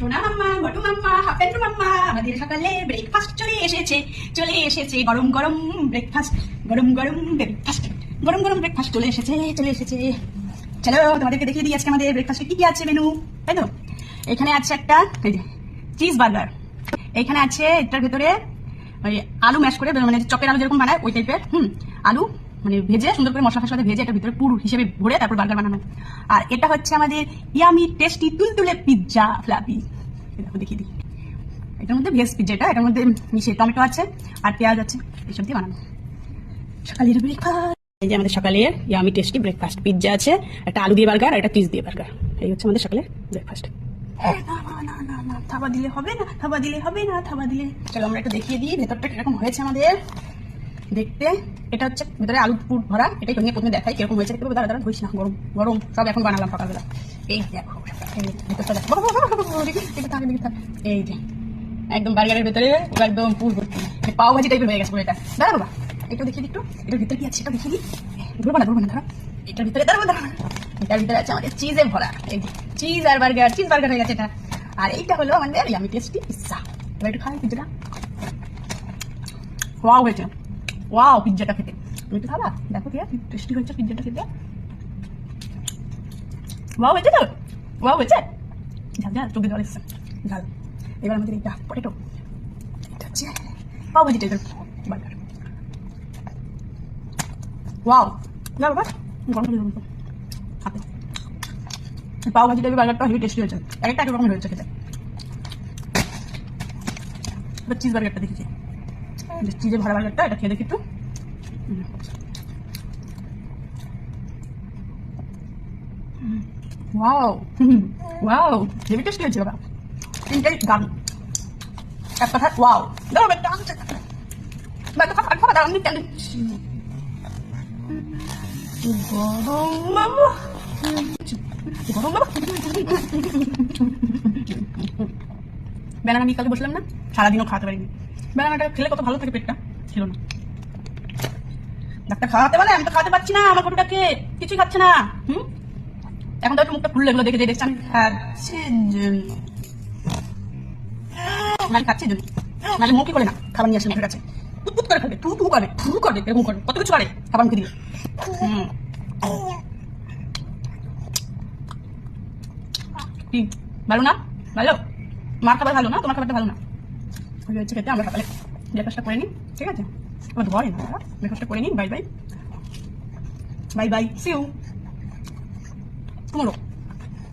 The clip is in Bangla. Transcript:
সোনা মাম্মা, ঘটু মাম্মা, হাফেন্ডু মাম্মা, আমাদের সকালে ব্রেকফাস্ট চলে এসেছে গরম গরম ব্রেকফাস্ট, গরম গরম ব্রেকফাস্ট, গরম গরম ব্রেকফাস্ট চলে এসেছে। চলো তোমাদেরকে দেখিয়ে দিই আজকে আমাদের ব্রেকফাস্টে কি কি আছে মেনু, তাই তো। এখানে আছে একটা চিজ বার্গার, এখানে আছে এটার ভেতরে ওই আলু ম্যাশ করে, মানে চপের আলু যেরকম বানায় ওই টাইপের আলু মানে ভেজে সুন্দর করে মশলার সাথে ভেজে এটার ভিতরে পুর হিসেবে ভরে তারপর বার্গার বানানো। আর এটা হচ্ছে আমাদের ইয়ামি টেস্টি তুলতুলে পিৎজা ফ্লাপি, দেখো দেখিয়ে দিই। এটার মধ্যে ভেজ পিৎজা, এটার মধ্যে মিশে টমেটো আছে আর পেঁয়াজ আছে, এইসব দিয়ে বানানো সকালের ব্রেকফাস্ট। এই যে আমাদের সকালের ইয়ামি টেস্টি ব্রেকফাস্ট, পিৎজা আছে, একটা আলু দিয়ে বার্গার আর একটা চিজ দিয়ে বার্গার। এই হচ্ছে আমাদের সকালের ব্রেকফাস্ট। থাবা দিলে হবে না, থাবা দিলে। চলো আমরা একটু দেখিয়ে দিই ভেতরটা কিরকম হয়েছে আমাদের দেখতে। এটা হচ্ছে ভেতরে আলু পুর ভরা, এটাই প্রথমে দেখাই কিরকম হয়েছে। দেখতে দাঁড়া ধরিস না, গরম গরম সব এখন বানালাম সকালবেলা। এই দেখো ভেতরটা দেখো, এই যে একদম বার্গারের ভেতরে একদম পুর ভর্তি, পাও ভাজি টাইপের হয়ে গেছে এটা। দাঁড়া বাবা একটু দেখিয়ে দিই, একটু এটার ভিতরে কি আছে সেটা দেখিয়ে দিই। ধরবো না ধরো, এটার ভিতরে দাঁড়াবো, এটার ভিতরে আছে আমাদের চিজে ভরা, এই যে চিজ আর বার্গার, চিজ বার্গার হয়ে গেছে এটা। আর এইটা হলো আমাদের ইয়ামি টেস্টি পিৎজা। এবার একটু খাই পিৎজাটা। ওয়াও হয়েছে, ওয়াও পিৎজাটা খেতে। তুমি একটু খাবা, দেখো কি টেস্টি হয়েছে পিৎজাটা খেতে। ওয়াও হয়েছে তো, ওয়াও হয়েছে, ঝাল ঝাল চোখে জল এসছে ঝাল। এবার আমাদের এইটা পটেটো, এটা হচ্ছে পাও ভাজি টাইপের বার্গার। ওয়াও না বাবা, গরম করে দেবো হাতে। পাও ভাজি টাইপের বার্গারটা হেভি টেস্টি হয়েছে, একটা এক রকমের হয়েছে খেতে। এবার চিজ বার্গারটা দেখেছি, চিজে ভরা বার্গারটা, এটা খেয়ে দেখি একটু। ওয়াও ওয়াও হেভি টেস্টি হয়েছে বাবা, তিনটাই গান এক কথা। ওয়াও দাও একটা আনছে খাবার দাও, আমি গরম বাবা, গরম বাবা। ব্যানানা আমি কালকে বসলাম না, সারাদিনও খাওয়াতে পারিনি। ব্যানানাটা খেলে কত ভালো থাকে, পেটটা ছিল না। ডাক্তার খাওয়াতে বলে, আমি তো খাওয়াতে পারছি না, আমার গরুটাকে কিছুই খাচ্ছে না। এখন তো একটু মুখটা খুললে এগুলো দেখে যে দেখছি আমি খাচ্ছি, মানে খাচ্ছি জন্য মানে মুখই করে না, খাবার নিয়ে আসলে মুখের কাছে পুত করে খাবে, টু করে এরকম করে কত কিছু করে খাবার মুখে দিয়ে। কি ভালো না? ভালো মার খাবার ভালো না, তোমার খাবারটা ভালো না। হচ্ছে খেতে আমরা সকালে ব্রেকফাস্টটা করে নিই, ঠিক আছে? আমার ধরে না, ব্রেকফাস্টটা করে নিই। Bye bye, bye bye, see you tomorrow.